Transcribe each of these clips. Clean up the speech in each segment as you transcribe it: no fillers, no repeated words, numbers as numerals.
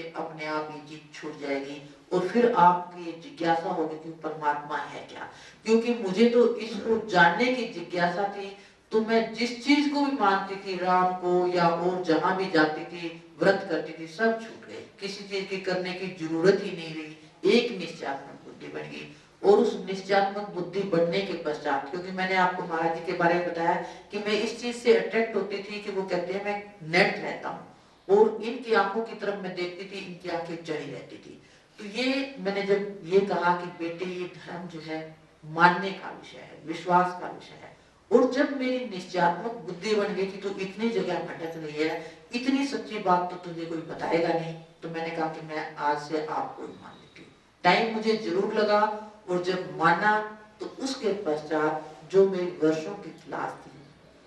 अपने आप ये चीज छूट जाएगी और फिर आपकी जिज्ञासा होगी कि परमात्मा है क्या। क्योंकि मुझे तो इसको जानने की जिज्ञासा थी, तो मैं जिस चीज को भी मानती थी, राम को या और जहां भी जाती थी, व्रत करती थी, सब छूट गए। किसी चीज की करने की जरूरत ही नहीं रही। एक निश्चयात्मक बुद्धि बन गई। और उस निश्चयात्मक बुद्धि बनने के पश्चात, क्योंकि मैंने आपको महाराज जी के बारे में बताया कि मैं इस चीज से अट्रैक्ट होती थी कि वो कहते हैं मैं नेट रहता हूँ और इनकी आंखों की तरफ मैं देखती थी, इनकी आंखें चढ़ी रहती थी। तो ये मैंने जब ये कहा कि बेटे ये धर्म जो है मानने का विषय है, विश्वास का विषय है। और जब मेरी निश्चयात्मक बुद्धि बन गई कि तू इतनी जगह भटक रही है, इतनी सच्ची बात तो तुझे कोई बताएगा नहीं, तो मैंने कहा कि मैं आज से आपको ही मान लेती हूँ। टाइम मुझे जरूर लगा और जब माना तो उसके पश्चात जो मेरी वर्षों की क्लास थी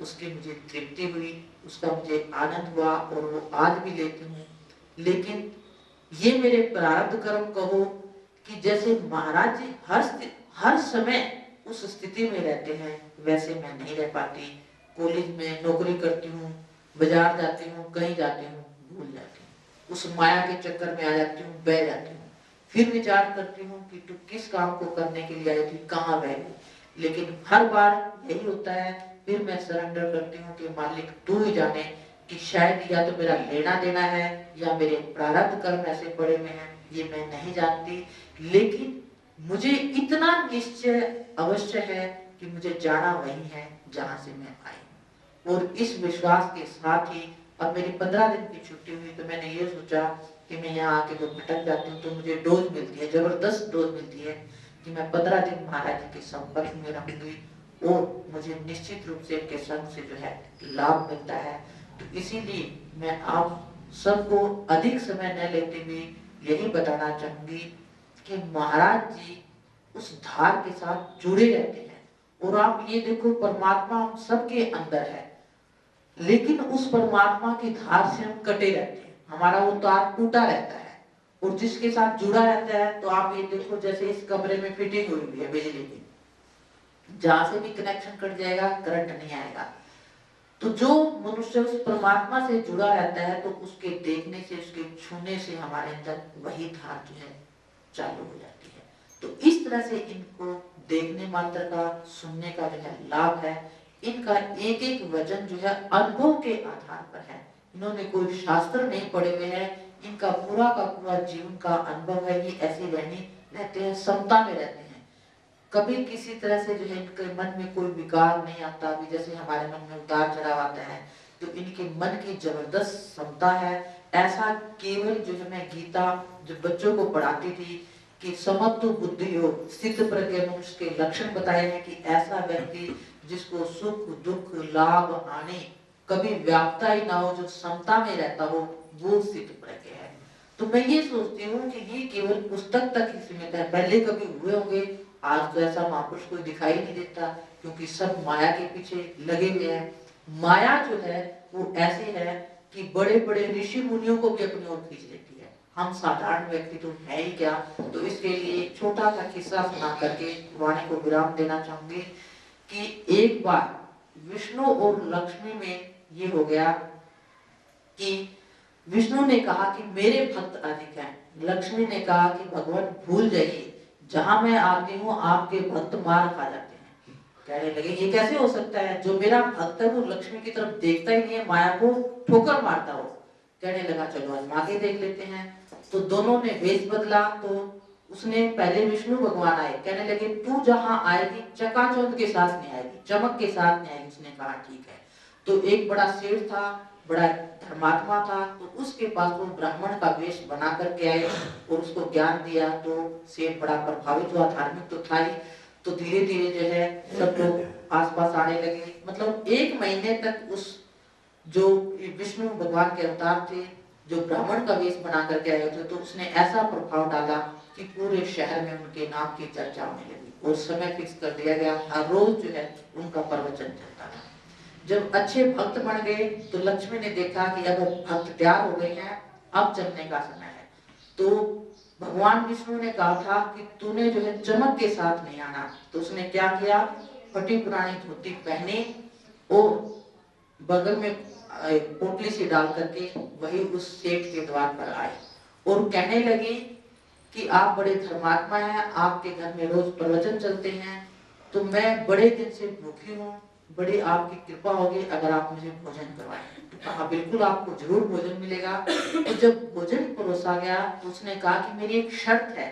उसकी मुझे तृप्ति हुई, उसका मुझे आनंद हुआ और वो आज भी लेती हूँ। लेकिन ये मेरे प्रारब्ध कर्म कहो कि जैसे महाराज जी हर समय उस स्थिति में रहते हैं, वैसे मैं नहीं रह पाती। कॉलेज में नौकरी करती हूँ, बाजार जाती हूँ, कहीं जाती हूँ, भूल जाती हूँ, उस माया के चक्कर में आ जाती हूँ, बह जाती हूँ। फिर विचार करती हूँ कि तू किस काम को करने के लिए आई थी, कहाँ बह गई। लेकिन हर बार यही होता है, फिर मैं सरेंडर करती हूँ कि मालिक तू ही जाने कि शायद या तो मेरा लेना देना है या मेरे प्रारब्ध कर्म ऐसे पड़े हुए हैं, ये मैं नहीं जानती। लेकिन मुझे इतना निश्चय अवश्य है कि मुझे जाना वही है जहां से मैं आई। और इस विश्वास के साथ ही अब मेरी 15 दिन की छुट्टी हुई तो मैंने ये सोचा कि मैं यहाँ आके जब भटक जाती हूँ तो मुझे डोज मिलती है, जबरदस्त डोज मिलती है कि मैं 15 दिन महाराज जी के संपर्क में रहूंगी और मुझे निश्चित रूप से इनके संग से जो है लाभ मिलता है। तो इसीलिए मैं आप सबको अधिक समय न लेते हुए यही बताना चाहूंगी कि महाराज जी उस धार के साथ जुड़े रहते हैं। और आप ये देखो परमात्मा हम सबके अंदर है, लेकिन उस परमात्मा की धार से हम कटे रहते हैं, हमारा वो तार टूटा रहता है। और जिसके साथ जुड़ा रहता है, तो आप ये देखो जैसे इस कमरे में फिटिंग हुई है बिजली की, जहां से भी कनेक्शन कट जाएगा करंट नहीं आएगा। तो जो मनुष्य उस परमात्मा से जुड़ा रहता है तो उसके देखने से, उसके छूने से हमारे अंदर वही धार जो है चालू हो जाती है। तो इस तरह से इनको देखने मात्र का, सुनने का जो है लाभ है। इनका एक एक वचन जो है अनुभव के आधार पर है। इन्होंने कोई शास्त्र नहीं पढ़े हुए हैं, इनका पूरा का पूरा जीवन का अनुभव है। ये ऐसे रहते हैं, समता में रहते हैं। कभी किसी तरह से जो है इनके मन में कोई विकार नहीं आता। अभी जैसे हमारे मन में उतार चढ़ाव आता है, तो इनके मन की जबरदस्त क्षमता है। ऐसा केवल जो है मैं गीता जो बच्चों को पढ़ाती थी कि समत्व बुद्धि हो, स्थित प्रज्ञ मनुष्य के लक्षण बताए हैं कि ऐसा व्यक्ति जिसको सुख दुख लाभ हानि कभी व्यापता ही ना हो, जो समता में रहता हो, वो स्थित प्रज्ञ है। तो मैं ये सोचती हूँ कि ये केवल पुस्तक तक ही सीमित है, पहले कभी हुए होंगे, आज तो ऐसा महापुरुष कोई दिखाई नहीं देता, क्योंकि सब माया के पीछे लगे हुए हैं। माया जो है वो ऐसी है कि बड़े बड़े ऋषि मुनियों को भी अपनी ओर खींच लेती है। हम साधारण व्यक्ति तो है ही क्या। तो इसके लिए छोटा सा किस्सा सुना करके वाणी को विराम देना चाहूंगी कि एक बार विष्णु और लक्ष्मी में ये हो गया कि विष्णु ने कहा कि मेरे भक्त अधिक हैं, लक्ष्मी ने कहा कि भगवान भूल जाइए, जहां मैं आती हूँ आपके भक्त मार खा जाते हैं। कहने लगे ये कैसे हो सकता है, जो मेरा भक्त है वो लक्ष्मी की तरफ देखता ही नहीं है, माया को ठोकर मारता हो। कहने लगा चलो आजमा के देख लेते हैं। तो दोनों ने वेश बदला। तो उसने पहले विष्णु भगवान आए, कहने लगे तू जहां आएगी चकाचौंध के साथ नहीं आएगी, चमक के साथ नहीं आएगी। उसने कहा ठीक है। तो एक बड़ा शेर था, बड़ा धर्मात्मा था, तो उसके पास वो ब्राह्मण का वेश बना करके आए और उसको ज्ञान दिया। तो शेर बड़ा प्रभावित हुआ, धार्मिक तो था ही। तो धीरे धीरे जो है सब लोग आसपास आने लगे। मतलब 1 महीने तक उस जो विष्णु भगवान के अवतार थे, जो ब्राह्मण का वेश बना करके आए थे, तो उसने ऐसा प्रभाव डाला कि पूरे शहर में उनके नाम की चर्चा होने लगी। और समय फिक्स कर दिया गया, हर रोज जो है उनका प्रवचन चलता था। जब अच्छे भक्त बन गए तो लक्ष्मी ने देखा कि अब भक्त तैयार हो गए हैं, अब चलने का समय है। तो भगवान विष्णु ने कहा था कि तूने जो है चमक के साथ नहीं आना। तो उसने क्या किया, फटी पुरानी धोती पहनी और बगल में पोटली से डाल करके वही उस सेठ के द्वार पर आए और कहने लगी कि आप बड़े धर्मात्मा हैं, आपके घर में रोज प्रवचन चलते हैं, तो मैं बड़े दिन से भूखी हूँ, बड़ी आपकी कृपा होगी अगर आप मुझे भोजन करवाएं। तो कहा बिल्कुल आपको जरूर भोजन मिलेगा। तो जब भोजन परोसा गया तो उसने कहा कि मेरी एक शर्त है।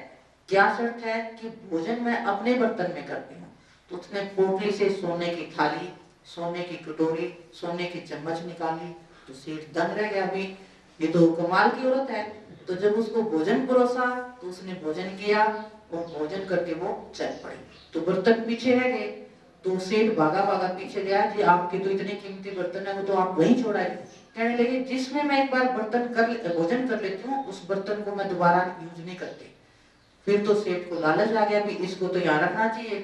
क्या शर्त है? कि भोजन मैं अपने बर्तन में करती हूँ। तो उसने पोटली से सोने की थाली, सोने की कटोरी, सोने की चम्मच निकाली। तो सेठ दंग रह गया, भी ये तो कमाल की औरत है। तो जब उसको भोजन परोसा तो उसने भोजन किया और भोजन करके वो चल पड़ी। तो बर्तन पीछे रह गए। तो सेठ भागा भागा पीछे गया, जी आपके तो इतने कीमती बर्तन है, वो तो आप वहीं छोड़ आए। कहने लगे जिसमें मैं एक बार भोजन कर लेती हूँ, उस बर्तन को मैं दोबारा यूज नहीं करती। फिर तो सेठ को लालच आ गया, भी इसको तो यहाँ रखना चाहिए।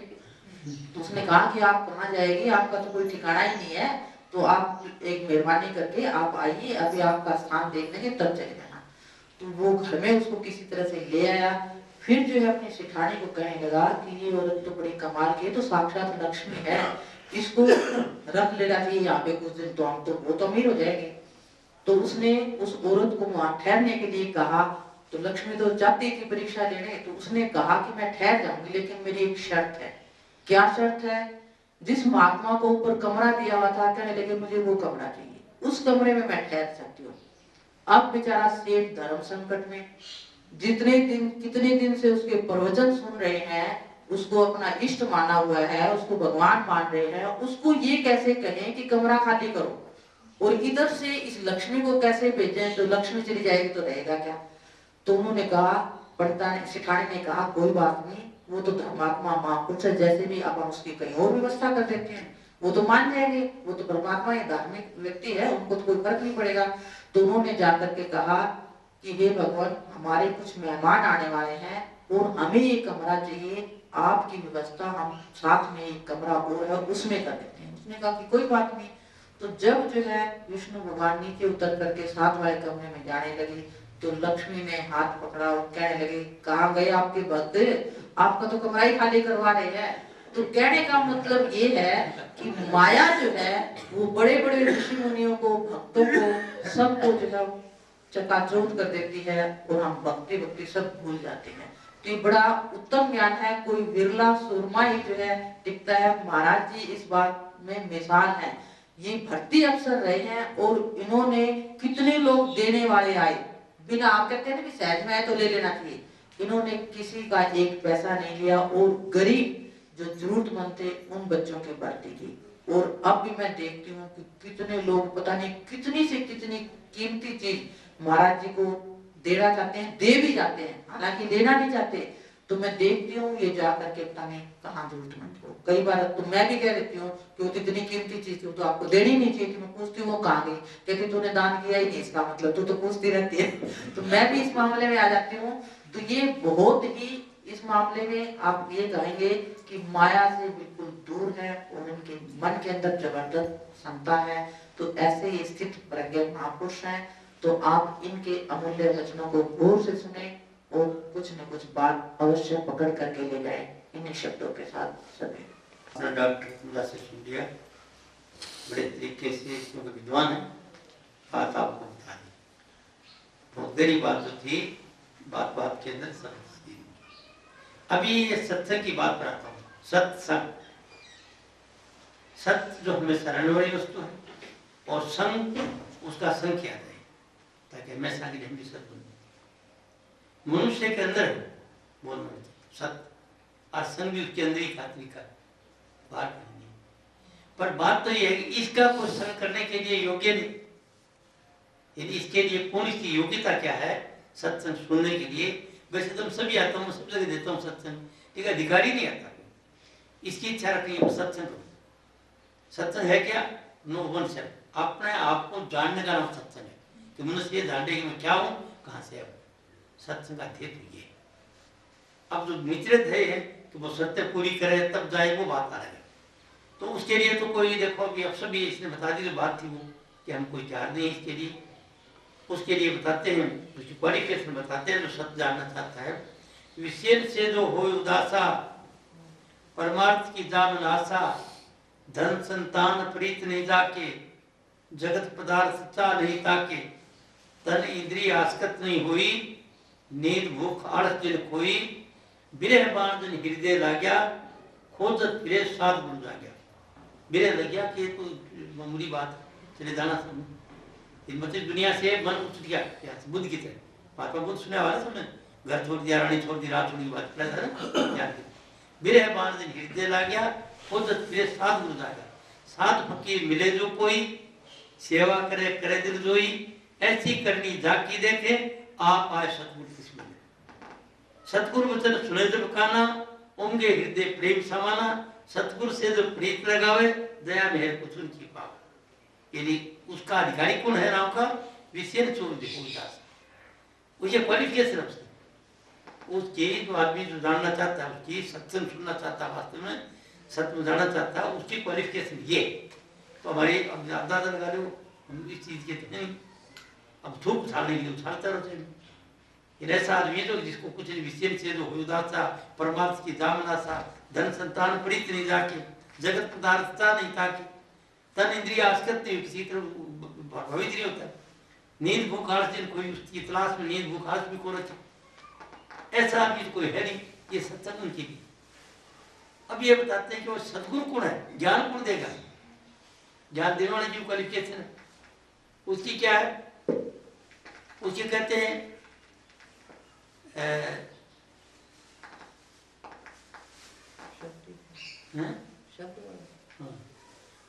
तो उसने कहा कि आप कहाँ जाएगी, आपका तो कोई ठिकाना ही नहीं है, तो आप एक मेहरबानी करके आप आइए, अभी आपका स्थान देख लेंगे तब चले जाना। तो वो घर में उसको किसी तरह से ले आया। फिर जो है अपनी सिठानी को कहने लगा कि ये औरत तो बड़ी कमाल की है, तो साक्षात लक्ष्मी है, इसको रख लेना चाहिए यहाँ पे कुछ दिन, तो हम तो वो तो अमीर हो जाएंगे। तो उसने उस औरत को वहां ठहरने के लिए कहा। तो लक्ष्मी तो जाती थी परीक्षा लेने, तो उसने कहा कि मैं ठहर जाऊंगी, लेकिन मेरी एक शर्त है। क्या शर्त है? जिस महात्मा को ऊपर कमरा दिया हुआ था, कहने लगे मुझे वो कमरा चाहिए, उस कमरे में मैं ठहर सकती हूँ। अब बेचारा सेठ धर्म संकट में, कितने दिन से उसके प्रवचन सुन रहे हैं, उसको अपना इष्ट माना हुआ है, उसको भगवान मान रहे हैं, उसको ये कैसे कहें कि कमरा खाली करो, और इधर से इस लक्ष्मी को कैसे भेजें, तो लक्ष्मी चली जाएगी तो रहेगा क्या। तो उन्होंने कहा, पंडिता ने, सिखाने ने कहा कोई बात नहीं, वो तो धर्मात्मा महापुरुष है, जैसे भी आप उसकी कहीं और व्यवस्था कर देते हैं, वो तो मान जाएंगे, वो तो परमात्मा या धार्मिक व्यक्ति है, उनको तो कोई फर्क नहीं पड़ेगा। तो उन्होंने जाकर के कहा कि हे भगवान, हमारे कुछ मेहमान आने वाले हैं और हमें ये कमरा चाहिए, आपकी व्यवस्था हम साथ में एक कमरा और है उसमें कर देते हैं। उसने कहा कि कोई बात नहीं। तो जब जो है विष्णु भगवान नीचे उतर करके साथ वाले कमरे में जाने लगी, तो लक्ष्मी ने हाथ पकड़ा और कहने लगी, कहाँ गए आपके भक्त, आपका तो कमरा ही खाली करवा रहे हैं। तो कहने का मतलब ये है कि माया जो है वो बड़े बड़े ऋषि मुनियों को, भक्तों को, सबको जो है चकाचौंध कर देती है, और हम भक्ति भक्ति सब भूल जाते हैं। तो ये बड़ा उत्तम ज्ञान है, कोई विरला सुरमा ही जो है दिखता है। महाराज जी इस बात में मिसाल है। ये भर्ती अफसर रहे हैं और इन्होंने कितने लोग देने वाले आए, बिना, आप कहते हैं ना कि सहज में आए तो ले लेना चाहिए, इन्होंने किसी का एक पैसा नहीं लिया, और गरीब जो जरूरतमंद थे उन बच्चों की भर्ती की। और अब भी मैं देखती हूँ कि कितने लोग पता नहीं कितनी से कितनी कीमती चीज महाराज जी को देना चाहते हैं, दे भी जाते हैं, हालांकि लेना नहीं चाहते। तो मैं देखती हूँ ये जा करके पता नहीं कहाँ जरूरतमंद हो। कई बार तो मैं भी कह देती हूँ कि वो तो इतनी कीमती चीज थी, तो आपको देनी नहीं चाहिए थी। मैं पूछती हूँ वो कहाँ गई, कहती तूने दान किया ही नहीं, इसका मतलब तू तो पूछती रहती है। तो मैं भी इस मामले में आ जाती हूँ। तो ये बहुत ही, इस मामले में आप ये कहेंगे कि माया से बिल्कुल दूर है और इनके मन के अंदर जबरदस्त क्षमता है। तो ऐसे ही स्थित प्रज्ञ महापुरुष हैं। तो आप इनके अमूल्य वचनों को गौर से सुने और कुछ न कुछ बात अवश्य पकड़ करके ले जाए। इन्हीं शब्दों के साथ सभी डॉक्टर पूजा से सुन लिया, बड़े तरीके से इसमें विद्वान है, बात आपको बता दी। बहुत गहरी बात जो थी, बात बात के अंदर समझ दी। अभी ये सत्संग की बात पर आता हूँ। सत्संग, सत्य जो हमें शरण वाली वस्तु है, और संग उसका संग किया जाए, ताकि मैं सारी हम भी सत्य बनूं। मनुष्य के अंदर बोलना सत्य, और संग भी उसके अंदर ही खातरी का बात नहीं। पर बात तो यह है कि इसका कोई संग करने के लिए योग्य नहीं। यदि इसके लिए कौन सी योग्यता क्या है सत्संग सुनने के लिए? वैसे तो सभी आता हूँ, सब जगह देता हूँ सत्संग, ठीक है, अधिकारी नहीं आता। इसकी इच्छा रखिए सत्संग करो। सत्संग है क्या? नो वन सेल्फ, अपने आप को जानने का नाम सत्संग है। कि मनुष्य ये जाने कि मैं क्या हूँ, कहाँ से हूँ। सत्संग का हेतु ये। अब जो मिश्रित है कि वो सत्य पूरी करे तब जाए, वो बात आ रही है। तो उसके लिए तो कोई, देखो अभी अब सभी इसने बता दी जो बात थी वो, कि हम कोई तैयार नहीं इसके लिए। उसके लिए बताते हैं, उसकी क्वालिफिकेशन बताते हैं। जो सत्य जानना चाहता है, विषय से जो हो उदासा, परमार्थ की जान आशा, धन संतान प्रीत नहीं जाके, जगत पदार्थ सच्चा नहीं ताके, तन इंद्रिय आसकत नहीं हुई, नींद भूख आलस जिन कोई, बिरह बाण जिन हृदय लाग्या, खोजत फिरे साध गुरु जाग्या। बिरह लग गया कि तो मामूली बात चले जाना सब, मतलब दुनिया से मन उठ गया, बुद्ध की तरह। महात्मा बुद्ध सुना हुआ ना सबने, घर छोड़ दिया, रानी छोड़ दी, रात छोड़ दी, बात पड़ा था ना। बिरह बाण जिन हृदय लाग्या, खोजत फिरे साध गुरु जाग्या। साध फकीर मिले जो कोई, सेवा करे करे दिल जोई, ऐसी करनी जाकी देखे, आप आए सतगुरु किस्मत। सतगुरु वचन सुने जब काना, उमगे हृदय प्रेम समाना, सतगुरु से जो प्रीत लगावे, दया मेहर कुछ उनकी पावे। यानी उसका अधिकारी कौन है राम का? विशेष चोर देखो दास, मुझे क्वालिफिकेशन है उसकी। उस चीज जो आदमी जो जानना चाहता है, उसकी सत्संग सुनना चाहता है, वास्तव में सत्य में जानना चाहता है, उसकी क्वालिफिकेशन ये। तो हमारे अब ज्यादा लगा लो, हम इस चीज के नहीं, अब थूक उछालने के लिए उछालता रहते। ऐसा आदमी है जो जिसको कुछ विशेष से जो हुदासा, परमार्थ की दामना सा, धन संतान प्रीत नहीं जाके, जगत पदार्थता नहीं ताकि, तन इंद्रिय आसक्त नहीं, किसी तरह भवित नहीं होता। नींद भूख आलस जिन कोई, उसकी तलाश में नींद भूख आलस भी को रखे, ऐसा आदमी कोई है नहीं। ये सत्संग उनकी भी। अब ये बताते हैं कि वो सदगुरु कौन है, ज्ञान कौन देगा, ज्ञान देने वाले की क्वालिफिकेशन है, उसकी क्या है? उसकी कहते हैं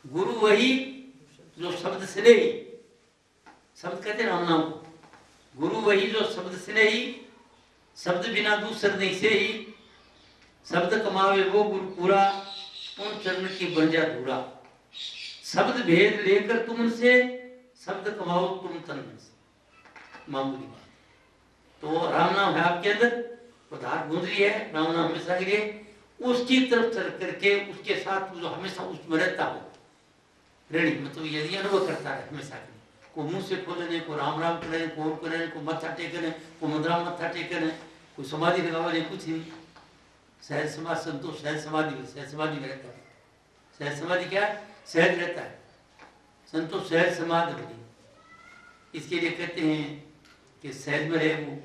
गुरु वही जो शब्द स्नेही, शब्द कहते हैं राम नाम को, गुरु वही जो शब्द स्नेही, शब्द बिना दूसर नहीं से ही, शब्द कमावे वो गुरु पूरा, उन चरण की बन जा धूरा। शब्द भेद लेकर तुम उनसे, शब्द कमाओ तुम तन में से। मामूली बात। तो राम नाम है आपके अंदर, पदार्थ गूंज रही है, राम नाम हमेशा के लिए, उसकी तरफ चल करके उसके साथ जो हमेशा उसमें रहता हो, ऋणी मतलब यदि अनुभव करता है हमेशा के लिए, को मुंह से खोलने को राम राम करे, को करे, को मत्था टेकने, को मुद्रा मत्था टेकने, कोई समाधि लगावे, कुछ नहीं। सहज समाधि संतोष, सहज समाधि में रहता है। सहज समाधि क्या है? सहज रहता है, संतोष सहज समाधि होती। इसके लिए कहते हैं कि सहज में रहे वो,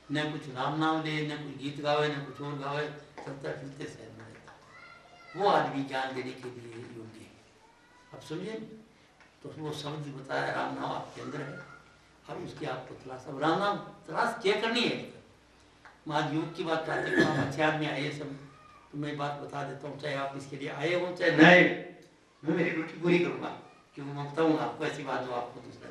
न कुछ राम नाम ले, न कुछ गीत गावे, न कुछ और गावे, चलता फिरते सहज में रहता है। वो आदमी ज्ञान देने के लिए योग्य है। अब समझिए, तो वो शब्द बताया राम नाम आपके अंदर है। अब उसकी आपको तलाश, अब राम नाम तलाश क्या करनी है? महायोग की बात करते हैं, आप अच्छे आदमी आए सब, तो मैं बात बता देता हूँ, चाहे आप इसके लिए आए हो चाहे न आए, मैं मेरी ड्यूटी पूरी करूँगा, क्योंकि मैं बताऊँगा आपको ऐसी बात जो आपको दूसरा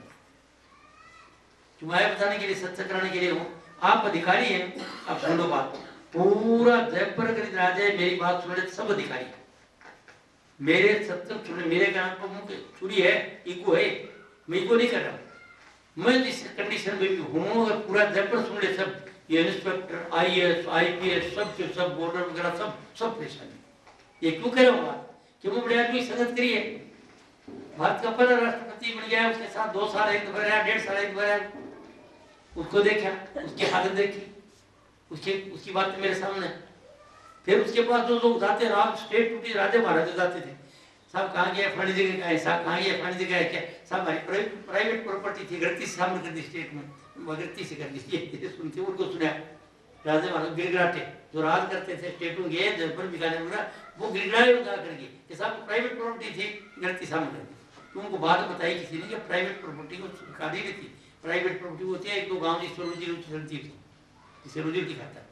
क्यों आए बताने के लिए, सत्संग कराने के लिए हूँ। आप अधिकारी हैं, आप सुन लो बात। पूरा जयपुर राजा मेरी बात सुने, सब अधिकारी मेरे सत्संग सुने, मेरे ज्ञान पर मुंह छुरी है, ईगो है, मैं ईगो नहीं कर रहा हूँ। मैं जिस कंडीशन में भी हूँ, अगर पूरा जयपुर सुन ले सब, ये इंस्पेक्टर, IAS, IPS, सब के सब, बॉर्डर वगैरह सब परेशानी। ये क्यों कह रहा हूँ बात? कि वो बड़े आदमी संगत करिए, भारत का पहला राष्ट्रपति बन गया, उसके साथ 2 साल एक दफा रहा, 1.5 साल एक दफा रहा, उसको देखा, उसकी हालत देखी, उसकी बात मेरे सामने। फिर उसके पास जो लोग जाते राम स्टेट टूटी, राजे महाराजे जाते थे, साहब कहाँ गया फलानी जगह का है, साहब कहाँ गया फलानी जगह है, क्या साहब हमारी प्राइवेट प्रॉपर्टी थी, गलती से सामने कर दी स्टेट में, गलती से कर दी। सुनते उनको सुना राजे महाराज गिड़गिड़ाते, जो राज करते थे स्टेटों गए जयपुर बीकानेर वगैरह, वो गिड़गिड़ाए उठा करके कि साहब प्राइवेट प्रॉपर्टी थी, गलती सामने कर दी। तो उनको बात बताई किसी ने कि प्राइवेट प्रॉपर्टी को सरकारी नहीं थी, प्राइवेट प्रॉपर्टी होती है, 1-2 गाँव जिसको रोजी चलती थी, जिसे रोजी दिखाता है,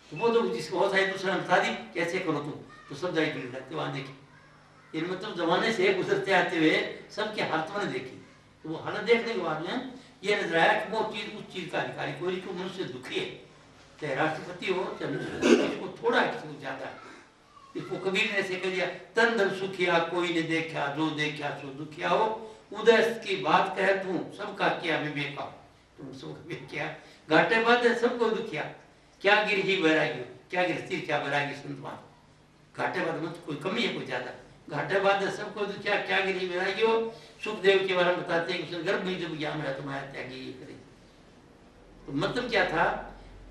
तो वो तो जिसको बहुत सारी दूसरा बता दी कैसे करो तुम, तो सब जाए गिड़गिड़ाते वहाँ देखी। इन मतलब जमाने से गुजरते आते हुए सबके हाथ में देखी, तो वो हालत देखने के बाद में ये नजर आया कि वो चीज उस चीज का अधिकारी कोई को मनुष्य दुखी है, चाहे राष्ट्रपति हो चाहे किसी को थोड़ा किसी को ज्यादा। इसको कबीर ने ऐसे कह दिया, तन धन सुखिया कोई ने देखा, जो देखा सो दुखिया हो, उदय की बात कह तू सबका किया विवेक, तुम सबका किया घाटे बात है, सबको दुखिया, क्या गिरही बैरागी, क्या गिरती क्या बैरागी संतवान, घाटे बात मत कोई कमी है कोई ज्यादा, घाटे बाद सबको दुखिया, क्या गिरी बैरागी हो। सुखदेव के बारे में बताते हैं कि गर्भ में जब ज्ञान रहा तुम्हारा त्यागी ये करे। तो मतलब क्या था,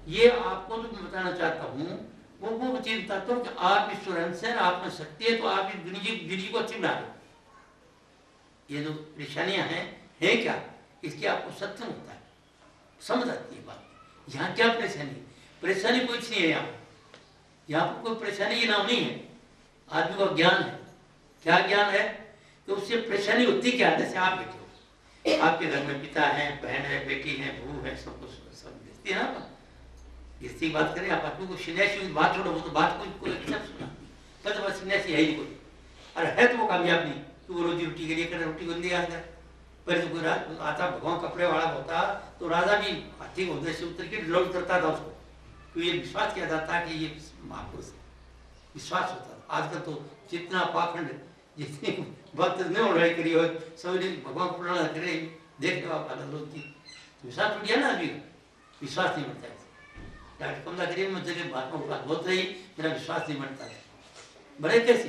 ये आपको जो मैं बताना चाहता हूँ वो चीज बताता हूँ कि आप ईश्वर से आप में शक्ति है, तो आप इस जिंदगी को अच्छी बना दो। ये जो परेशानियां हैं क्या, इसकी आपको सत्संग होता है, समझ आती है बात। यहाँ क्या परेशानी? परेशानी कुछ नहीं है यहाँ पर कोई परेशानी की नाम नहीं है। आदमी को ज्ञान है। क्या ज्ञान है? तो उससे परेशानी होती क्या है? जैसे आप बैठे हो, आपके घर में पिता है, बहन है, बेटी है, बहू है, सब कुछ सब दिखती है ना। इसकी बात करें आप, आदमी को सन्यासी की बात छोड़ो, वो तो बात कोई सब सुना, बस सन्यासी है ही कोई। अरे है तो वो कामयाब नहीं कि वो रोजी रोटी के लिए करे, रोटी को नहीं आता। पहले तो कोई आता भगवान कपड़े वाला होता तो राजा भी हाथी होते से उतर के लौट करता था उसको, तो ये विश्वास किया जाता कि ये महापुरुष विश्वास होता था। आजकल तो जितना पाखंड, जितनी भक्त ने लड़ाई करी हो, सब भगवान को प्रणाम करे, देख लो आप लोग की विश्वास टूट गया ना आदमी का, विश्वास नहीं बनता है। डॉक्टर कमला करिए मुझे बातों की बात बहुत रही, मेरा विश्वास नहीं बनता है। बड़े कैसे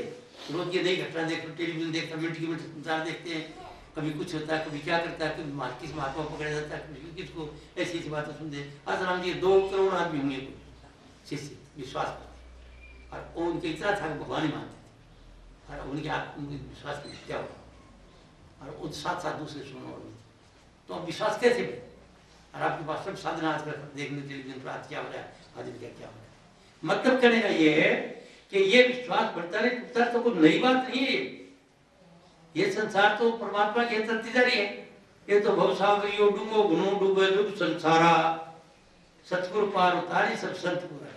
रोज ये नई घटना देखते, टेलीविजन देखते, मिनट की मिनट संसार देखते हैं, कभी कुछ होता है, कभी क्या करता है, कभी किस महात्मा पकड़ा जाता है, कभी किसको ऐसी ऐसी बातें सुनते। आसाराम जी 2 करोड़ आदमी होंगे शिष्य विश्वास करते, और उनके इतना था कि भगवान ही मानते थे, और उनके विश्वास की क्या हुआ, और उन साथ साथ दूसरे सुनने वाले। तो अब विश्वास कैसे बढ़े? और आपके पास सब साधना आजकल देखने टेलीविजन पर आज क्या हो रहा है, आज क्या हो रहा है। मतलब कहने का ये है कि ये विश्वास बढ़ता नहीं टूटता तो कोई नई बात नहीं है। ये संसार तो परमात्मा की चलती जा रही है। ये तो भवसागरियो डूंगो गुनो डूबे डूब संसारा, सतगुरु पार उतारी सब संत पूरा,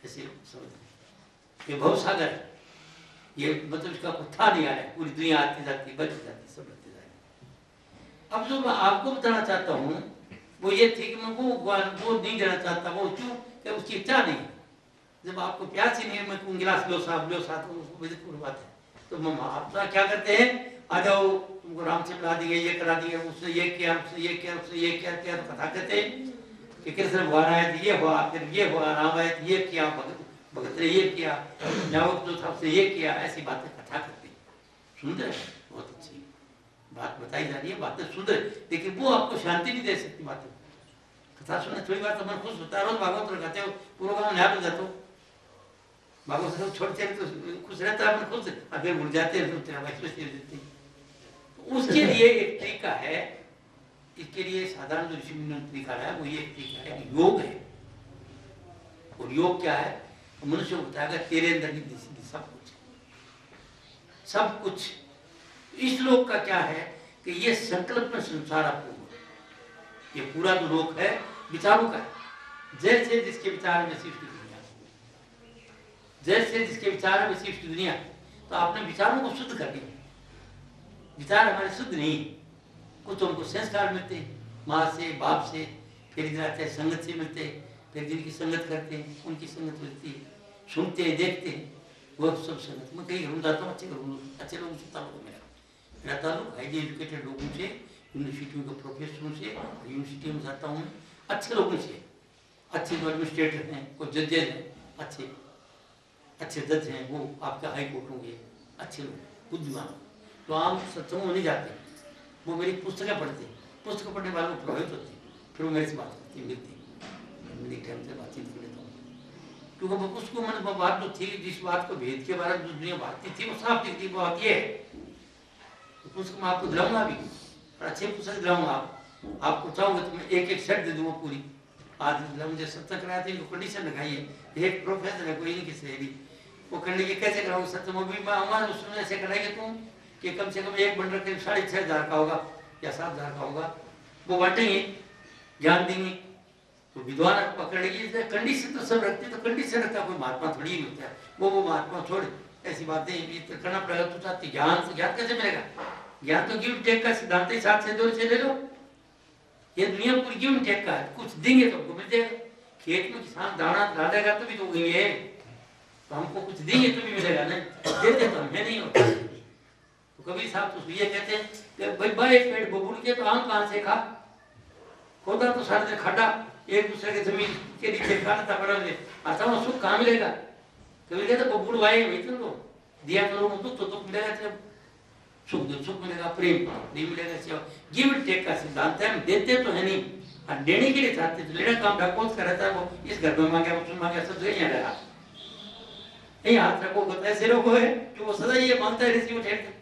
ऐसे समझ। ये भवसागर, ये मतलब इसका कुछ था नहीं आ रहा है, पूरी दुनिया आती जाती बचती जाती सब बढ़ती जा रही। अब जो मैं आपको बताना चाहता हूँ वो ये थी कि मैं वो नहीं देना चाहता, वो क्यों कि उसकी इच्छा नहीं। जब आपको प्यास ही नहीं है, मैं गिलास लो साहब तो उसको पूरी बात है। तो आप क्या करते हैं, आ जाओ तुमको राम से मिला दिए, ये करा दिया, उसने ये किया, उसने ये किया, उसने ये किया, तो कथा कहते हैं कि कृष्ण भगवान आए तो ये हुआ, फिर ये हुआ, राम आए तो ये किया, भगत ने ये किया, जाओ जो था उसने ये किया, ऐसी बातें कथा करते हैं। सुंदर, बहुत अच्छी बात बताई जा रही है, बातें सुंदर, लेकिन वो आपको शांति नहीं दे सकती बातें। कथा सुनने थोड़ी बात तो मन खुश होता है, रोज भागवत लगाते हो, पूरा गाँव नहा हो जाते हो, भागवत से छोड़ते हैं तो खुश रहता है, खुश, और फिर उड़ जाते हैं तो तेरा वैसे देते हैं। उसके लिए एक तरीका है, इसके लिए साधारण जो ऋषि मुनि ने तरीका है वो ये तरीका है कि योग है। और योग क्या है? मनुष्य को बताएगा तेरे अंदर ही सब कुछ, सब कुछ। इस लोक का क्या है कि ये संकल्प में संसार आपको, ये पूरा जो लोक है विचारों का है। जैसे जिसके विचार में सृष्टि दुनिया, जैसे जिसके विचार में सृष्टि दुनिया, तो आपने विचारों को शुद्ध कर दिया। विचार हमारे शुद्ध नहीं, कुछ हमको संस्कार मिलते हैं माँ से, बाप से, फिर जाते हैं संगत से मिलते हैं, फिर जिनकी संगत करते हैं उनकी संगत मिलती है, सुनते हैं, देखते हैं, वह सब संगत। मैं कहीं घूम जाता हूँ, अच्छे लोगों से ताल्लुक मेरा ताल्लुक हाईली एजुकेटेड लोगों से, यूनिवर्सिटियों के प्रोफेसरों से, यूनिवर्सिटी में जाता हूँ अच्छे लोगों से, अच्छे जो एडमिनिस्ट्रेटर हैं, कोई जजेज हैं, अच्छे जज हैं, वो आपके हाई कोर्ट होंगे, अच्छे लोग बुद्धिमान। तो आम सत्संगों में नहीं जाते, वो मेरी पुस्तकें पढ़ते हैं, पुस्तक पढ़ने वालों को प्रभावित होते हैं, फिर वो मेरे से बात करती मिलती मेरी टाइम से बातचीत कर लेता हूँ, क्योंकि उसको मैंने बात जो थी, जिस बात को भेद के बारे में जो दुनिया बातचीत थी वो साफ दिखती, बात ये है। तो पुस्तक मैं आपको दिलाऊंगा अभी, और अच्छे पुस्तक दिलाऊंगा आपको चाहूँगा तो मैं एक सेट दे दूँगा पूरी। आज मुझे सत्संग कराया था, इनको कंडीशन लगाई है, एक प्रोफेसर है कोई इनकी सहेली, वो करने की कैसे कराऊँ सत्संग, वो भी हमारे उसमें ऐसे कराएंगे तुम कि कम से कम एक बंडल करीब 6,500 का होगा या 7,000 का होगा, वो बांटेंगे, ज्ञान देंगे। तो विद्वान पकड़ लेगी, कंडीशन तो सब रखते, तो कंडीशन रखता कोई महात्मा थोड़ी ही होता है, वो महात्मा छोड़ ऐसी बातें करना पड़ेगा। तो चाहती ज्ञान, तो ज्ञान कैसे मिलेगा? ज्ञान तो गिव टेक का सिद्धांत ही 7 से 2 से ले लो, ये दुनिया पूरी गिव टेक का है, कुछ देंगे तो हमको मिल जाएगा। खेत में किसान दाना डालेगा तो भी तो उगेंगे, तो हमको कुछ देंगे तो भी मिलेगा ना, देते तो हमें नहीं होता। तो कबीर साहब तो ये कहते हैं कि भाई बड़े पेड़ बबूल के तो आम कहाँ से खा, खोदा तो सारे दिन खड्डा, एक दूसरे के जमीन के नीचे काटता पड़ा, आता वहाँ सुख कहाँ मिलेगा? कबीर कहते बबूल भाई तो दिया तो लोगों दुख तो दुख मिलेगा, सुख मिलेगा, प्रेम नहीं मिलेगा। सेवा गिव एंड टेक का सिद्धांत है, हम देते तो है नहीं, और देने के लिए चाहते तो लेना काम ढकोस का रहता है, वो इस घर में मांगे उसमें मांगे, सब जगह यहाँ रहा, यही हाथ रखो, ऐसे लोग है कि वो सदा ये मानता है रिसीव टेक।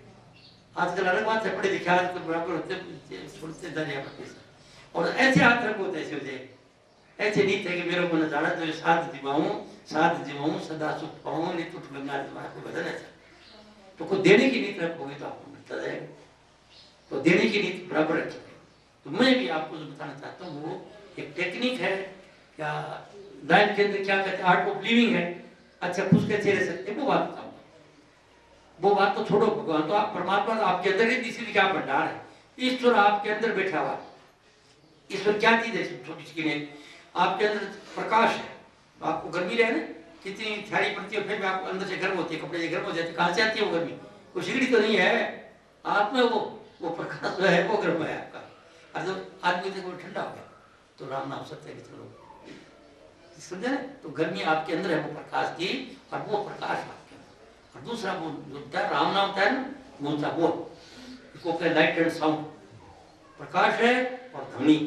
आजकल अलग बात है, पढ़े लिखे आज तो बराबर होते छोड़ते जा रहे हैं, और ऐसे हाथ रखो तो ऐसे हो जाए, ऐसे नीत है कि मेरे को न जाना तो साथ जीवाऊं सदा सुख पाऊं, नहीं तो गंगा को बदल ऐसा। तो कोई देने की नीति रखोगे तो आपको मिलता जाएगा, तो देने की नीति बराबर रखी। तो मैं भी आपको जो बताना चाहता हूँ वो एक टेक्निक है, या लाइफ के अंदर क्या कहते हैं आर्ट ऑफ लिविंग है, अच्छा खुश कैसे रह सकते हैं वो बात बताऊँ। वो बात तो छोड़ो, भगवान तो आप परमात्मा तो आपके अंदर ही, इसीलिए क्या भंडार है, ईश्वर आपके अंदर बैठा हुआ। ईश्वर क्या चीज है, छोटी सी नहीं, आपके अंदर प्रकाश है, तो आपको गर्मी रहे ना, कितनी सारी पड़ती है, फिर भी आपको अंदर से गर्म होती है, कपड़े से गर्म हो जाते, कहाँ से आती है वो गर्मी, कोई सिगड़ी तो नहीं है, आप में वो प्रकाश जो है वो गर्म है आपका। और जब आदमी से कोई ठंडा हो गया तो राम नाम सत्य है, चलो समझे ना, तो गर्मी आपके अंदर है वो प्रकाश की, और वो प्रकाश आपके अंदर। और दूसरा वो जो राम नाम होता है ना, वो होता वो इसको लाइट एंड साउंड, प्रकाश है और ध्वनि।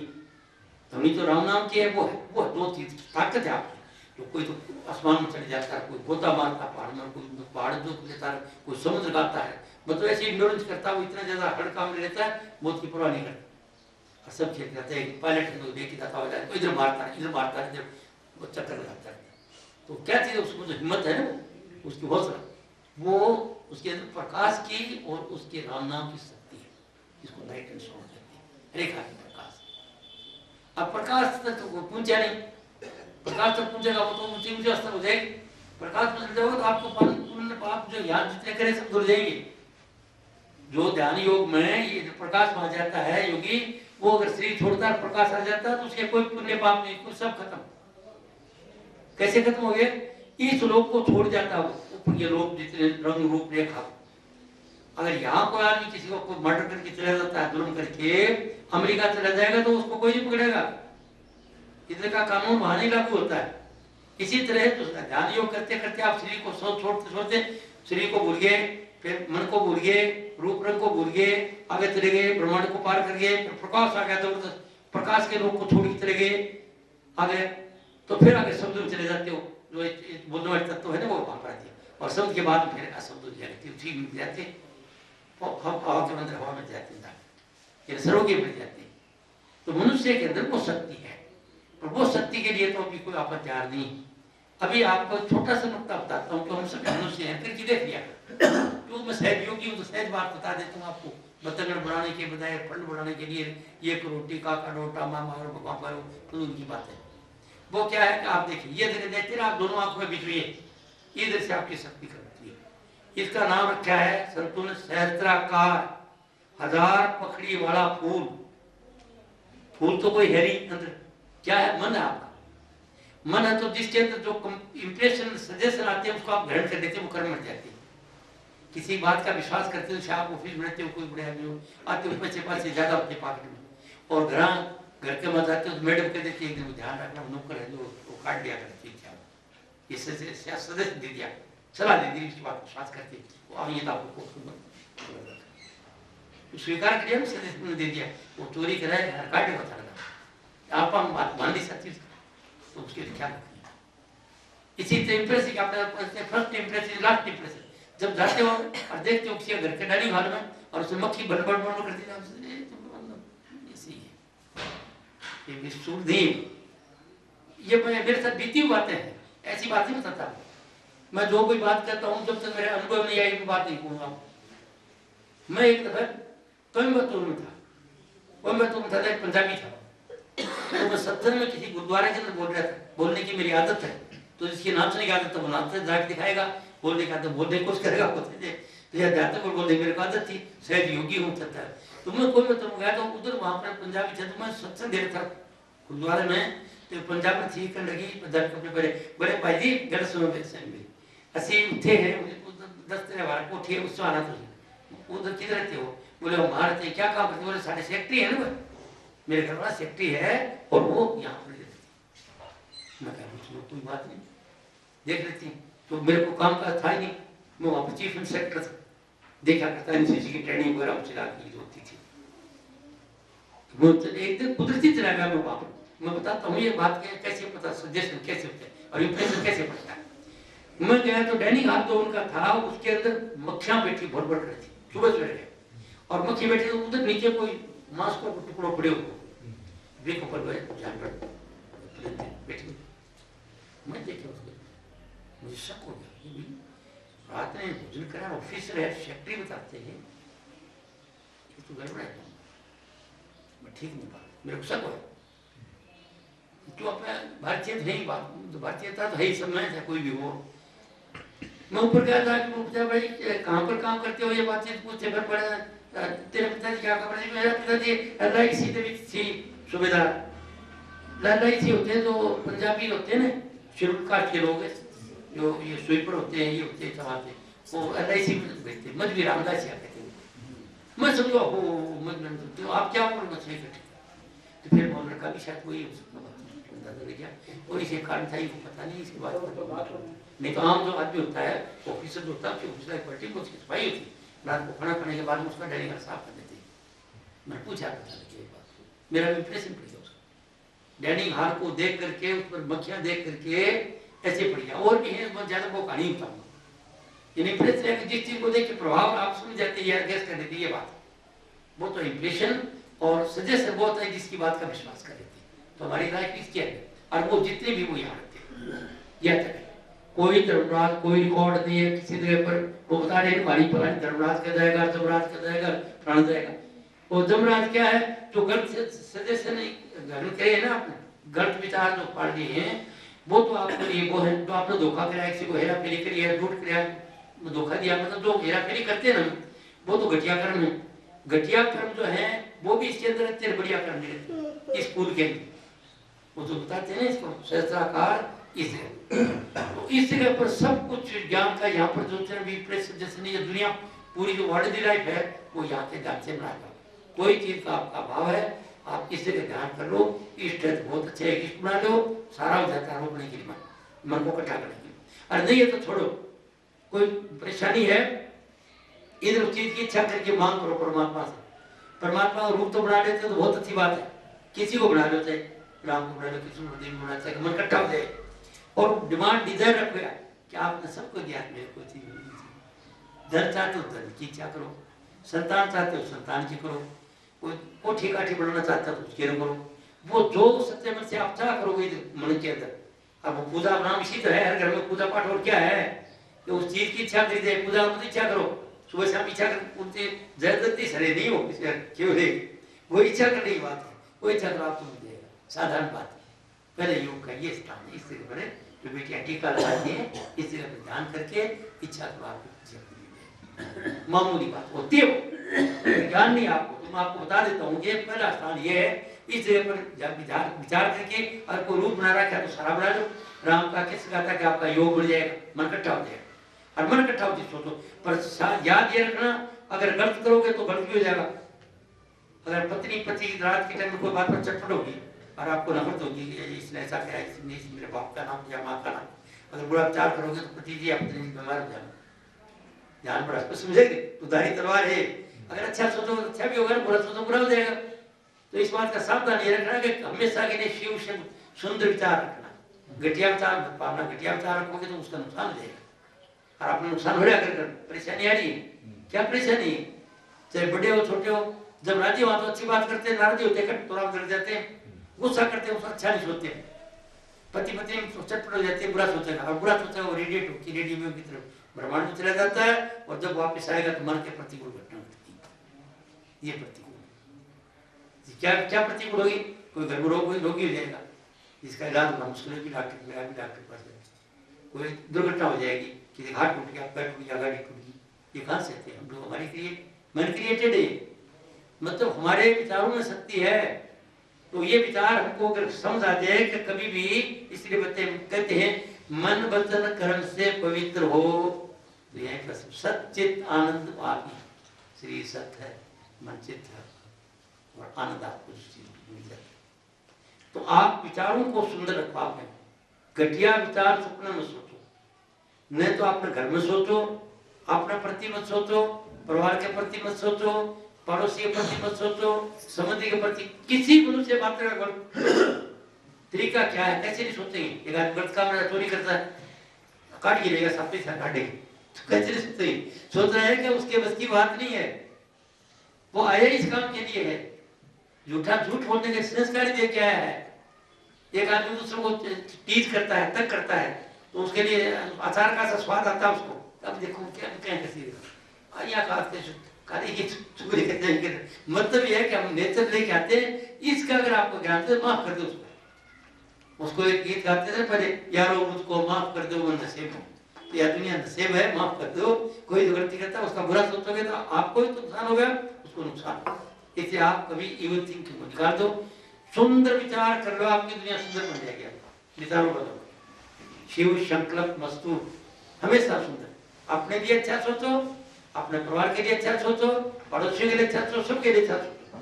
ध्वनि तो राम नाम की है, वो दो चीज ताकत है आपकी। तो कोई तो आसमान में चले जाता है, कोई गोता मारता पहाड़ में, कोई पहाड़ जो लेता है, कोई समुद्र गाता है, मतलब ऐसे इग्नोरेंस करता है, वो इतना ज्यादा हर काम में रहता है, मौत की परवाह नहीं करता। और सब खेल करते हैं, पायलट है तो लेके जाता हो जाए, इधर मारता है इधर वो चक्कर लगाता है। तो क्या चीज है, उसको जो हिम्मत है ना, उसकी हौसला, वो उसके अंदर प्रकाश की और उसके राम नाम की शक्ति है, जिसको लाइट एंड साउंड कहते हैं, रेखा की प्रकाश। अब प्रकाश तक तो पूछा नहीं, प्रकाश तक पूछेगा वो तो ऊंचे स्तर हो जाएगी, प्रकाश में जाओगे तो आपको पाप जो ध्यान जितने करे सब धुल जाएंगे। जो ध्यान योग में ये प्रकाश आ जाता है योगी, वो अगर शरीर छोड़ता है प्रकाश आ जाता है तो उसके कोई पुण्य पाप नहीं, कुछ सब खत्म। कैसे खत्म हो गए, इस लोक को छोड़ जाता है वो, ये लोग जितने रंग रूप रेखा। अगर यहाँ कोई आदमी किसी को कोई मर्डर करके चला जाता है, जुर्म करके अमेरिका चला जाएगा तो उसको कोई नहीं पकड़ेगा, इधर का कानून वहां नहीं लागू होता है। इसी तरह तो ध्यान योग करते करते आप शरीर को छोड़ते शरीर को भूल गए, फिर मन को भूल गए, रूप रंग को भूल गए, आगे चले गए, ब्रह्मांड को पार कर गए, फिर प्रकाश आ गया, तो प्रकाश के रूप को छोड़ के चले गए आगे, तो फिर आगे शब्द में चले जाते हो, जो बोलने वाले तत्व है ना वो वहां पर आती है, और शब्द के बाद फिर अशब्द जाते, हवा के अंदर हवा में जाते, सर्वज्ञ मिल जाते। तो मनुष्य के अंदर वो शक्ति है, और वो शक्ति के लिए तो अभी कोई आपका तैयार नहीं। अभी आपको छोटा सा नुकता बताता हूँ, हम सब मनुष्य हैं, फिर देख लिया क्यों मैं सहज योगी हूँ, तो सहज बात बता देता हूँ आपको। बर्तन बढ़ाने के बजाय फंड बढ़ाने के लिए ये करो, टीका करो, टामा मारो, भगवान करो, तो उनकी बात है। वो क्या है कि आप देखिए, ये देखते ना आप दोनों आंखों में बिछिए, इधर से आपकी शक्ति करती है। इसका नाम रखा है संतों ने सहस्त्राकार, हजार पखड़ी वाला फूल। फूल तो कोई है नहीं, अंदर क्या है, मन है आपका। मन है तो जिसके अंदर जो इंप्रेशन सजेशन आते हैं उसको आप ग्रहण कर लेते हैं, वो कर्म मर जाते हैं। किसी बात का विश्वास करते हो, आप ऑफिस में रहते हो, कोई बड़े आदमी हो, आते हो पैसे ज्यादा होते पॉकेट में, और घर के मत आते हो तो मैडम कह देती है एकदम ध्यान रखना, नौकर है जो वो काट दिया करती है, ये सदस्य दे दिया, सलाह दे दी, इसकी बात विश्वास करते वो ये तो आपको स्वीकार किया, सदस्य दे दिया, वो चोरी कराए काटे बता रहा, आप बात मान ली सच्ची, तो उसके लिए क्या रखनी है। इसी तरह इंप्रेसिंग आपने फर्स्ट इंप्रेशन लास्ट इंप्रेशन, जब जाते हो और देखते हो किसी घर के डाइनिंग हॉल में और उसमें मक्खी बन करती है, ऐसी है ये विशुद्ध, ये मेरे साथ बीती हुई बातें हैं, ऐसी बातें बताता हूँ मैं। जो कोई बात करता हूँ जब तक मेरे अनुभव नहीं आई, बात नहीं कहूँगा। मैं एक दफा कोयम्बतूर में था, एक पंजाबी था, तो मैं सत्संग में किसी गुरुद्वारे के अंदर बोल रहा था, बोलने की मेरी आदत है, तो जिसकी नाचने की आदत है वो नाचते जाके दिखाएगा, बोलने की आदत बोलने की कोशिश करेगा, तो यह जाते पर बोलने मेरे को आदत थी, शायद योगी हूँ सकता है। तो मैं कोई मतलब गया तो उधर वहाँ पर पंजाबी था, तो मैं सत्संग दे रहा था गुरुद्वारे में, तो पंजाब में थी लगी पंजाबी कपड़े पहले, बड़े भाई जी गल सुनो असी उठे है 10 बार कोठी है उससे आना, तो उधर किधर रहते हो, बोले वहाँ रहते, क्या काम करते, बोले साढ़े सेक्रेटरी है ना, मेरे घर वाला सेक्रेटरी है और वो यहाँ पर रहती। मैं कहा कोई बात नहीं, देख लेती, तो मेरे को काम का था ही नहीं, मैं वहाँ पर चीफ इंस्पेक्टर था, देखा करता एनसीसी की ट्रेनिंग वगैरह चला की होती थी। वो एक दिन कुदरती चला गया मैं वहाँ पर, मैं बताता हूँ ये बात कैसे पता, सजेशन कैसे होते हैं और इंप्रेशन कैसे पड़ता है। मैं गया तो डाइनिंग हॉल जो उनका था, उसके अंदर मक्खियाँ बैठी भर भर कर थी, सुबह गए और मक्खी बैठी, तो उधर नीचे कोई मांस को टुकड़ो पड़े हो, जानवर बैठे मैं देखा उसको, मुझे शक हो गया, ये भी रात में भोजन करा, ऑफिसर है, सेक्रेटरी बताते हैं, ये तो गड़बड़ है, मैं ठीक नहीं बात, मेरे को शक हो, तो अपना भारतीय नहीं बात, तो भारतीयता तो है ही, सब में था, कोई भी हो। मैं ऊपर गया था कि पूछा भाई कहाँ पर काम करते हो, ये बातचीत पूछते, फिर पड़ा तेरे पिताजी क्या खबर है, मेरा पिताजी LIC के बीच थी सुबेदार, LIC होते हैं तो पंजाबी होते हैं ना, शेड्यूल कास्ट के लोग जो ये स्वीपर होते हैं, ये होते हैं चलाते, वो LIC में भेजते, मजबी रामदास या कहते हैं। मैं समझो हो मजबी, तो आप क्या बोल मछली कटे, तो फिर वो लड़का भी शायद वही हो सकता है, और इसे कारण था, ये पता नहीं इसके बाद नहीं तो आम जो आदमी होता है, ऑफिसर जो होता है, ऑफिसर एक पार्टी को उसकी सफाई होती है, रात को खाना खाने के बाद उसका डायरी घर साफ कर देते हैं। मैं पूछा मेरा इंप्रेशन पड़ गया उसका, डाइनिंग हॉल को देख करके, उस पर मक्खियां देख करके ऐसे पड़ गया। और भी है, बहुत ज्यादा वो कहानी बताऊंगा। इंप्रेशन है कि जिस चीज को देख के प्रभाव आप समझ जाते हैं, गैस कर देती है ये बात, वो तो इंप्रेशन और सजेशन वो होता है जिसकी बात का विश्वास कर लेते हैं। तो हमारी लाइफ इसकी है, और वो जितने भी वो यहाँ रहते हैं, यह तक कोई धर्मराज कोई रिकॉर्ड नहीं है किसी जगह पर, वो बता रहे हमारी फलानी धर्मराज का जाएगा, जमराज का जाएगा, प्राण जाएगा। वो जमराज क्या है, जो गलत सजेशन गलत करे है ना, आपने गलत विचार जो पाल लिए हैं, वो तो आपके लिए वो है, जो आपने धोखा कराया, किसी को हेरा फेरी करी है, झूठ कराया, धोखा दिया, मतलब जो हेरा फेरी करते हैं ना, वो तो घटिया कर्म है। घटिया कर्म जो है वो भी इसके अंदर रहते हैं, बढ़िया कर्म नहीं रहते स्कूल के, वो जो बताते हैं ना इसको सहस्त्राकार, इस तो इस जगह पर सब कुछ ज्ञान का यहाँ पर जो जैसे नहीं, दुनिया पूरी जो वर्ल्ड लाइफ है वो यहाँ के ध्यान से बनाएगा। कोई चीज का आपका भाव है, आप इस जगह ध्यान कर लो, इष्ट है तो बहुत अच्छे इष्ट बना लो, सारा हो जाता है रोकने के लिए, मन को इकट्ठा करने के लिए। अरे नहीं है तो छोड़ो, कोई परेशानी है, इधर उस चीज की इच्छा करके मांग करो परमात्मा से। परमात्मा का रूप तो बना लेते तो बहुत अच्छी बात है, किसी को बना लो, चाहे राम को बना लो, किसी को बना, चाहे मन इकट्ठा हो जाए, और डिमांड डिजायर रखो कि आपने सबको दिया, मेरे को चीज धन चाहते हो धन की इच्छा करो, संतान चाहते हो संतान की करो, कोई कोठी काठी बनाना चाहता है तो उसके करो, वो जो सच्चे मन से आप चाह करोगे मन के अंदर। अब वो पूजा नाम इसी तो है, हर घर में पूजा पाठ, और क्या है कि उस चीज की इच्छा करी जाए, पूजा मत इच्छा करो, सुबह शाम इच्छा कर, उनसे जयदत्ती सरे नहीं हो क्यों नहीं, वो इच्छा करने की बात है, वो इच्छा करो आपको मिल जाएगा, साधारण बात है। पहले योग का ये स्थान है, इस जगह पर जो बेटियां टीका लगाती है, इस जगह पर ध्यान करके इच्छा करो, आपको मामूली बात होती है, ज्ञान नहीं आपको, तो मैं आपको बता देता हूँ, ये पहला स्थान ये है, इस जगह पर जब विचार करके और कोई रूप बना रखा है तो सारा बना लो। राम का किस कहता है कि आपका योग बढ़ जाएगा, मन इकट्ठा हो जाएगा, और मन इकट्ठा होती सोचो, पर याद ये रखना, अगर गलत करोगे तो गलत भी हो जाएगा। अगर पत्नी पति की रात के टाइम में कोई बात पर चटपट होगी और आपको नफरत होगी, इसने ऐसा किया, इसने मेरे बाप का नाम या माँ का नाम, अगर बुरा विचार करोगे तो पति जी अपने बीमार हो जाएगा। ध्यान बड़ा समझेंगे, उधारी तलवार है, अगर अच्छा सोचो तो अच्छा भी होगा, बुरा सोचो बुरा हो जाएगा। तो इस बात का सावधान ये रखना कि हमेशा के लिए शिव से सुंदर विचार रखना, घटिया विचार मत पालना। घटिया विचार रखोगे तो उसका नुकसान हो जाएगा, और आपने नुकसान हो रहा कर परेशानी आ रही है। क्या परेशानी है, चाहे बड़े हो छोटे हो, जब राजी हो तो अच्छी बात करते हैं, नाराजी होते हैं तो कर जाते हैं, गुस्सा करते हैं उसका अच्छा नहीं सोचते हैं, पति पत्नी चटपट हो जाते हैं, बुरा सोचेगा, और बुरा सोचेगा वो रेडिएट होकर रेडियो की तरफ ब्रह्मांड में चला जाता है, और जब वापस आएगा तो मन के प्रतिकूल घटना होती है। ये प्रतिकूल क्या क्या प्रतिकूल होगी, कोई घर में रोगी हो जाएगा, जिसका इलाज होना मुश्किल है, डॉक्टर के पास कोई दुर्घटना हो जाएगी, किसी हाथ टूट गया, पैर टूट गया, गाड़ी टूट गई, ये कहाँ से आते हैं हम लोग, हमारी मन क्रिएटेड है, मतलब हमारे विचारों में शक्ति है। तो ये विचार हमको अगर समझ आ जाए कि कभी भी, इसलिए कहते हैं मन वचन कर्म से पवित्र हो, तो यह सचित आनंद पापी, श्री सत है, मन चित है, और आनंद आपको मिल जाए। तो आप विचारों को सुंदर रखो, आपने घटिया विचार सपने में सोचो, नहीं तो अपने घर में सोचो, अपने प्रति मत सोचो, परिवार के प्रति मत सोचो, पड़ोसी के प्रति मत सोचो, समुद्री के प्रति, किसी मनुष्य मात्र का तरीका क्या है, कैसे नहीं सोचेंगे। एक आदमी गलत काम चोरी करता है, काट गिरेगा, सापी से काटेंगे, तो कैसे नहीं सोचेंगे, सोच रहे हैं कि उसके बस की बात नहीं है, वो आया इस काम के लिए है। झूठ बोलने के संस्कार दिए क्या है, एक आदमी दूसरों को टीज करता है, तक करता है, तो उसके लिए अचार का सा स्वाद आता है उसको। अब देखो क्या क्या कैसी आया खाते मतलब ये है कि हम नेचर लेके आते हैं। इसका अगर आपको ज्ञान है माफ कर दो उसको एक गीत गाते थे पहले, यारो मुझको माफ कर दो वो नसीब हो, या दुनिया नसीब है, माफ कर दो। कोई जो गलती करता है उसका बुरा सोचोगे तो आपको ही तो नुकसान हो गया, उसको नुकसान। इसलिए आप कभी इविल थिंकिंग को निकाल दो, सुंदर विचार कर लो, आपकी दुनिया सुंदर बन जाएगी। विचारों बदलो, शिव संकल्प मस्तु हमेशा सुंदर। अपने लिए अच्छा सोचो, अपने परिवार के लिए अच्छा सोचो, पड़ोसियों के लिए अच्छा सोचो, सबके लिए अच्छा सोचो,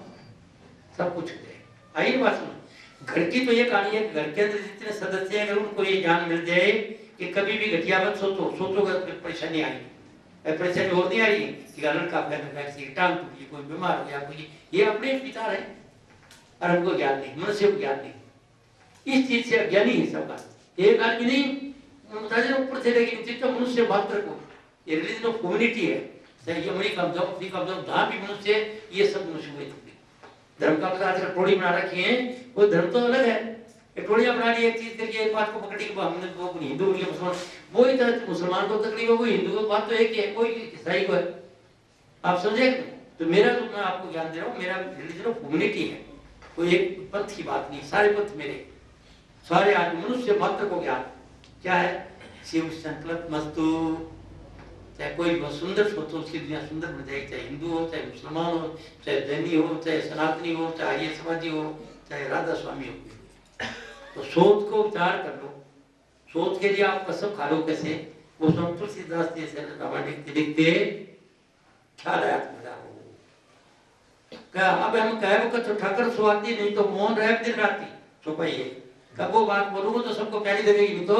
सब कुछ हो जाएगा। आइए बात सुनो, घर की तो ये कहानी है, घर के अंदर जितने सदस्य हैं अगर उनको ये ज्ञान मिल जाए कि कभी भी घटिया मत सोचो, सोचोगे तो परेशानी आएगी। परेशानी और नहीं आ रही कि लड़का टांग टूटी, कोई बीमार हो गया, कोई, ये अपने विचार है और हमको ज्ञान नहीं, मनुष्य को ज्ञान नहीं। इस चीज से अज्ञानी है सबका, एक आदमी नहीं ऊपर से, लेकिन मनुष्य मात्र को, ये रिलीजन ऑफ ह्यूमैनिटी है। अमेरिका में जाओ, अफ्रीका में जाओ, जहाँ भी मनुष्य, ये सब मनुष्य हुए। धर्म का पता आजकल टोली बना रखी है, वो धर्म तो अलग है, टोलियां बना ली एक चीज करके, एक बात को पकड़ी, हमने वो हिंदू बोलिए मुसलमान, वही तरह मुसलमान को तकलीफ है, वो हिंदू को, बात तो एक ही है, कोई ईसाई को है। आप समझे? तो मेरा जो मैं आपको ज्ञान दे रहा हूँ, मेरा रिलीजन ऑफ ह्यूमैनिटी है, कोई एक पंथ की बात नहीं, सारे पंथ मेरे, सारे आदमी मनुष्य मात्र को ज्ञान क्या है, शिव संकल्प मस्तु। चाहे कोई बहुत सुंदर सोचो, उसकी दुनिया सुंदर बन जाएगी, चाहे हिंदू हो, चाहे मुसलमान हो, चाहे जैनी हो, चाहे सनातनी हो, चाहे आर्य समाजी हो, चाहे राधा स्वामी हो। तो सोच को विचार कर लो, सोच के लिए आप कसम खा लो कैसे, वो संत तुलसीदास जैसे रामायण लिखते ख्याल आया तुम्हारा हो क्या। अब हम कहे वो तो ठाकर सुहाती, नहीं तो मौन रहे दिन राती छुपाइए। कब वो बात बोलूंगा तो सबको प्यारी लगेगी, नहीं तो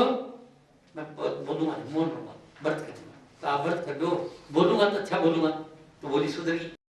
मैं बोलूंगा, मौन रहूंगा, व्रत करूंगा। तो आप व्रत कर दो, बोलूंगा तो अच्छा बोलूंगा तो बोली सुधरेगी।